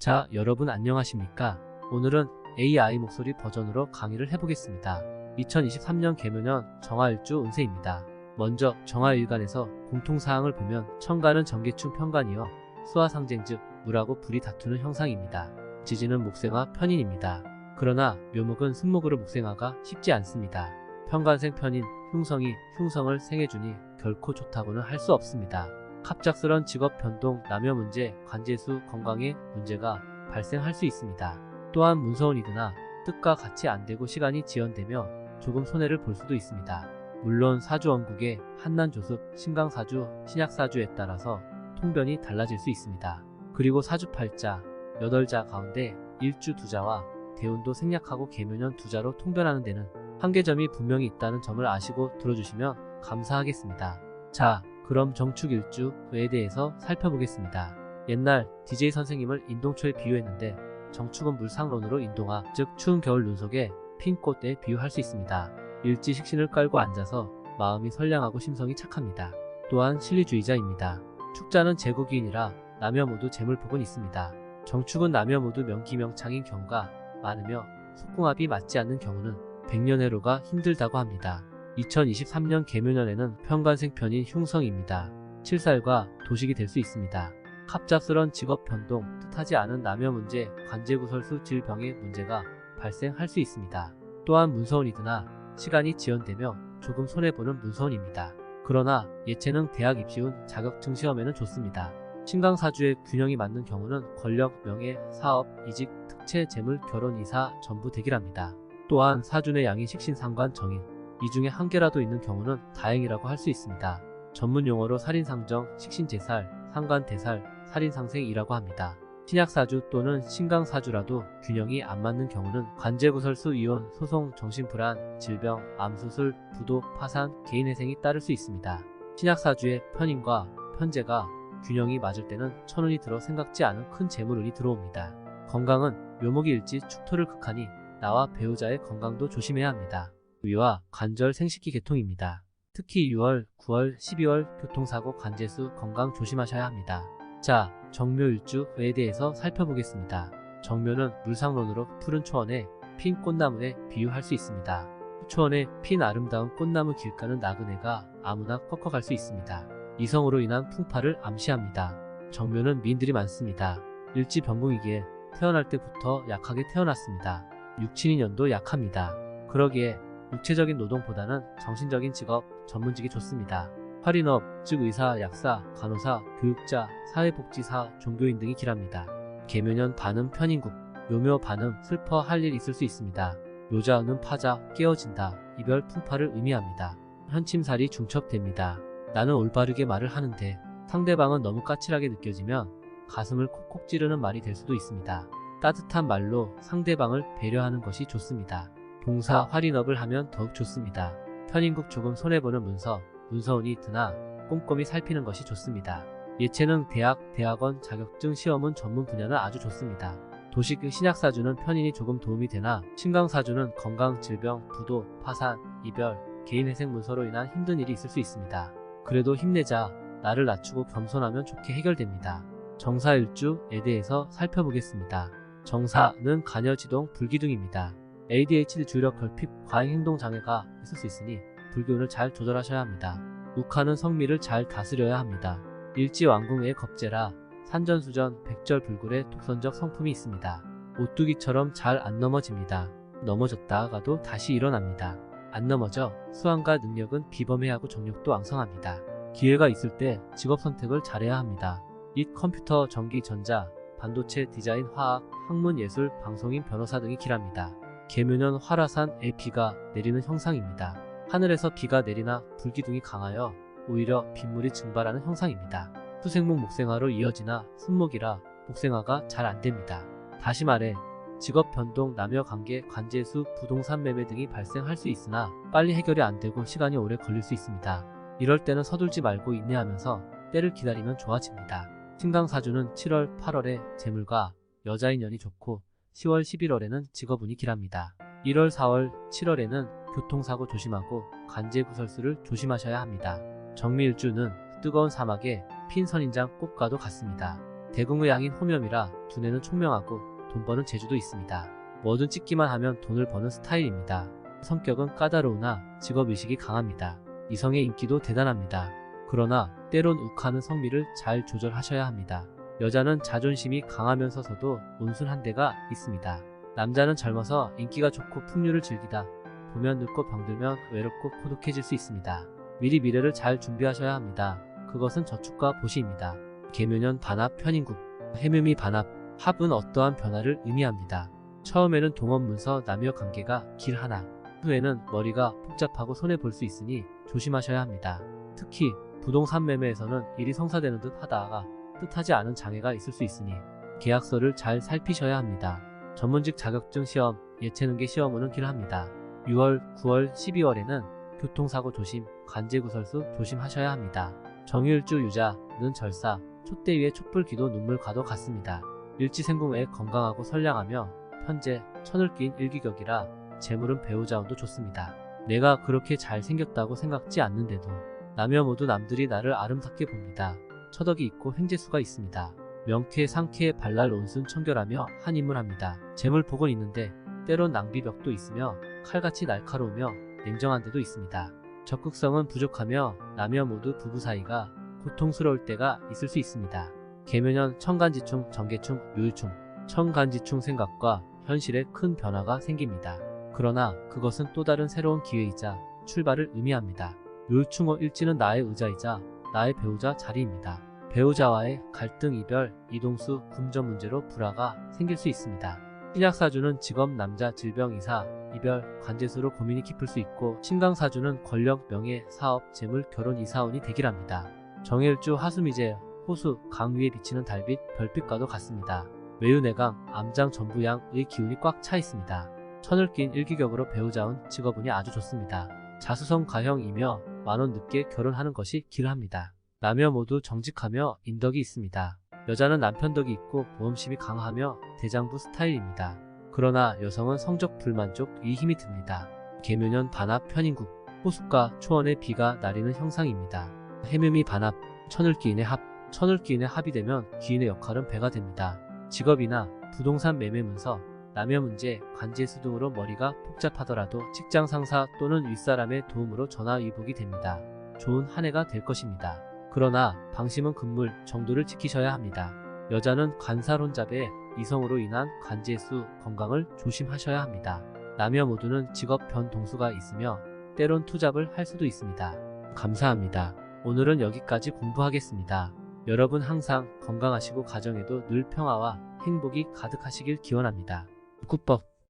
자, 여러분 안녕하십니까? 오늘은 AI 목소리 버전으로 강의를 해보겠습니다. 2023년 개묘년 정화일주 운세입니다. 먼저 정화일간에서 공통사항을 보면 천간은 정계충 편간이여 수화상쟁 즉 물하고 불이 다투는 형상입니다. 지지는 목생화 편인입니다. 그러나 묘목은 승목으로 목생화가 쉽지 않습니다. 편간생 편인 흉성이 흉성을 생해주니 결코 좋다고는 할 수 없습니다. 갑작스런 직업 변동, 남녀 문제, 관제수, 건강에 문제가 발생할 수 있습니다. 또한 문서운이드나 뜻과 같이 안되고 시간이 지연되며 조금 손해를 볼 수도 있습니다. 물론 사주원국의 한난조습, 신강사주, 신약사주에 따라서 통변이 달라질 수 있습니다. 그리고 사주팔자, 8자 가운데 일주 두자와 대운도 생략하고 개묘년 두자로 통변하는 데는 한계점이 분명히 있다는 점을 아시고 들어주시면 감사하겠습니다. 자, 그럼 정축일주에 대해서 살펴보겠습니다. 옛날 DJ 선생님을 인동초에 비유했는데 정축은 물상론으로 인동화, 즉 추운 겨울 눈 속에 핀 꽃에 비유할 수 있습니다. 일지식신을 깔고 앉아서 마음이 선량하고 심성이 착합니다. 또한 실리주의자입니다. 축자는 제국이인이라 남녀 모두 재물복은 있습니다. 정축은 남녀 모두 명기명창인 경우가 많으며 속궁합이 맞지 않는 경우는 백년해로가 힘들다고 합니다. 2023년 개묘년에는 편관생 편인 흉성입니다. 칠살과 도식이 될 수 있습니다. 갑작스런 직업 변동, 뜻하지 않은 남녀 문제, 관제구설수 질병의 문제가 발생할 수 있습니다. 또한 문서운이드나 시간이 지연되며 조금 손해보는 문서운입니다. 그러나 예체능, 대학 입시운, 자격증 시험에는 좋습니다. 신강사주의 균형이 맞는 경우는 권력, 명예, 사업, 이직, 특채, 재물, 결혼, 이사 전부 대길합니다. 또한 사주내 양이 식신, 상관, 정인 이 중에 한 개라도 있는 경우는 다행이라고 할 수 있습니다. 전문용어로 살인상정, 식신제살, 상관대살, 살인상생이라고 합니다. 신약사주 또는 신강사주라도 균형이 안 맞는 경우는 관제구설수, 이혼, 소송, 정신불안, 질병, 암수술, 부도, 파산, 개인회생이 따를 수 있습니다. 신약사주의 편인과 편제가 균형이 맞을 때는 천운이 들어 생각지 않은 큰 재물운이 들어옵니다. 건강은 묘목이 일지 축토를 극하니 나와 배우자의 건강도 조심해야 합니다. 위와 관절 생식기 계통입니다. 특히 6월, 9월, 12월 교통사고, 관제수, 건강 조심하셔야 합니다. 자, 정묘일주에 대해서 살펴보겠습니다. 정묘는 물상론으로 푸른 초원에 핀 꽃나무에 비유할 수 있습니다. 초원에 핀 아름다운 꽃나무 길가는 나그네가 아무나 꺾어갈 수 있습니다. 이성으로 인한 풍파를 암시합니다. 정묘는 미인들이 많습니다. 일지병궁이기에 태어날 때부터 약하게 태어났습니다. 육친인연도 약합니다. 그러기에 육체적인 노동보다는 정신적인 직업, 전문직이 좋습니다. 활인업, 즉 의사, 약사, 간호사, 교육자, 사회복지사, 종교인 등이 길합니다. 개묘년 반음 편인국, 묘묘 반음 슬퍼할 일 있을 수 있습니다. 묘자음은 파자, 깨어진다, 이별, 풍파를 의미합니다. 현침살이 중첩됩니다. 나는 올바르게 말을 하는데 상대방은 너무 까칠하게 느껴지면 가슴을 콕콕 찌르는 말이 될 수도 있습니다. 따뜻한 말로 상대방을 배려하는 것이 좋습니다. 동사 활인업을 하면 더욱 좋습니다. 편인국 조금 손해보는 문서, 문서운이 드나 꼼꼼히 살피는 것이 좋습니다. 예체능, 대학, 대학원, 자격증 시험은 전문 분야는 아주 좋습니다. 도식, 신약사주는 편인이 조금 도움이 되나 신강사주는 건강, 질병, 부도, 파산, 이별, 개인회생 문서로 인한 힘든 일이 있을 수 있습니다. 그래도 힘내자, 나를 낮추고 겸손하면 좋게 해결됩니다. 정사일주에 대해서 살펴보겠습니다. 정사는 가녀지동, 불기둥입니다. ADHD, 주의력 결핍, 과잉행동장애가 있을 수 있으니 불기운을 잘 조절하셔야 합니다. 욱하는 성미를 잘 다스려야 합니다. 일지왕궁의 겁재라 산전수전, 백절불굴의 독선적 성품이 있습니다. 오뚜기처럼 잘 안 넘어집니다. 넘어졌다가도 다시 일어납니다. 안 넘어져 수완과 능력은 비범해하고 정력도 왕성합니다. 기회가 있을 때 직업 선택을 잘해야 합니다. 잇 컴퓨터, 전기, 전자, 반도체, 디자인, 화학, 학문, 예술, 방송인, 변호사 등이 길합니다. 개묘년 화라산에 비가 내리는 형상입니다. 하늘에서 비가 내리나 불기둥이 강하여 오히려 빗물이 증발하는 형상입니다. 수생목 목생화로 이어지나 순목이라 목생화가 잘 안됩니다. 다시 말해 직업 변동, 남녀 관계, 관제수, 부동산 매매 등이 발생할 수 있으나 빨리 해결이 안되고 시간이 오래 걸릴 수 있습니다. 이럴 때는 서둘지 말고 인내하면서 때를 기다리면 좋아집니다. 신강사주는 7월, 8월에 재물과 여자인연이 좋고 10월, 11월에는 직업운이 길합니다. 1월, 4월, 7월에는 교통사고 조심하고 관제구설수를 조심하셔야 합니다. 정미일주는 뜨거운 사막에 핀 선인장 꽃과도 같습니다. 대궁의 양인 호명이라 두뇌는 총명하고 돈 버는 재주도 있습니다. 뭐든 찍기만 하면 돈을 버는 스타일입니다. 성격은 까다로우나 직업의식이 강합니다. 이성의 인기도 대단합니다. 그러나 때론 욱하는 성미를 잘 조절하셔야 합니다. 여자는 자존심이 강하면서도 온순한 데가 있습니다. 남자는 젊어서 인기가 좋고 풍류를 즐기다 보면 늙고 병들면 외롭고 고독해질 수 있습니다. 미리 미래를 잘 준비하셔야 합니다. 그것은 저축과 보시입니다. 계묘년 반합 편인국, 해묘미 반합, 합은 어떠한 변화를 의미합니다. 처음에는 동업문서 남녀 관계가 길 하나, 후에는 머리가 복잡하고 손해볼 수 있으니 조심하셔야 합니다. 특히 부동산 매매에서는 일이 성사되는 듯 하다가 뜻하지 않은 장애가 있을 수 있으니 계약서를 잘 살피셔야 합니다. 전문직 자격증 시험, 예체능계 시험 오는 길 합니다. 6월, 9월, 12월에는 교통사고 조심, 관제구설수 조심하셔야 합니다. 정유일주 유자는 절사, 촛대 위에 촛불기도 눈물과도 같습니다. 일지생궁에 건강하고 선량하며 편재, 천을 낀 일기격이라 재물은 배우자운도 좋습니다. 내가 그렇게 잘생겼다고 생각지 않는데도 남녀 모두 남들이 나를 아름답게 봅니다. 처덕이 있고 횡재수가 있습니다. 명쾌, 상쾌, 발랄, 온순, 청결하며 한 인물합니다. 재물복은 있는데 때론 낭비벽도 있으며 칼같이 날카로우며 냉정한 데도 있습니다. 적극성은 부족하며 남녀 모두 부부 사이가 고통스러울 때가 있을 수 있습니다. 계묘년 천간지충, 정계충, 묘일충, 천간지충 생각과 현실에 큰 변화가 생깁니다. 그러나 그것은 또 다른 새로운 기회이자 출발을 의미합니다. 묘일충 일지는 나의 의자이자 나의 배우자 자리입니다. 배우자와의 갈등, 이별, 이동수, 금전 문제로 불화가 생길 수 있습니다. 신약사주는 직업, 남자, 질병, 이사, 이별, 관제수로 고민이 깊을 수 있고 신강사주는 권력, 명예, 사업, 재물, 결혼, 이사운이 대길합니다. 정일주 하수미제, 호수, 강 위에 비치는 달빛, 별빛과도 같습니다. 외유내강, 암장, 전부양의 기운이 꽉 차 있습니다. 천을 낀 일기격으로 배우자운 직업운이 아주 좋습니다. 자수성 가형이며 만원 늦게 결혼하는 것이 길합니다. 남녀 모두 정직하며 인덕이 있습니다. 여자는 남편 덕이 있고 모험심이 강하며 대장부 스타일입니다. 그러나 여성은 성적 불만족이 힘이 듭니다. 계묘년 반합 편인국, 호숫가 초원에 비가 내리는 형상입니다. 해묘미 반합, 천을기인의 합, 천을기인의 합이 되면 기인의 역할은 배가 됩니다. 직업이나 부동산 매매 문서, 남녀 문제, 관제수 등으로 머리가 복잡하더라도 직장 상사 또는 윗사람의 도움으로 전화위복이 됩니다. 좋은 한 해가 될 것입니다. 그러나 방심은 금물 정도를 지키셔야 합니다. 여자는 관살혼잡에 이성으로 인한 관제수, 건강을 조심하셔야 합니다. 남녀 모두는 직업 변동수가 있으며 때론 투잡을 할 수도 있습니다. 감사합니다. 오늘은 여기까지 공부하겠습니다. 여러분 항상 건강하시고 가정에도 늘 평화와 행복이 가득하시길 기원합니다. 국법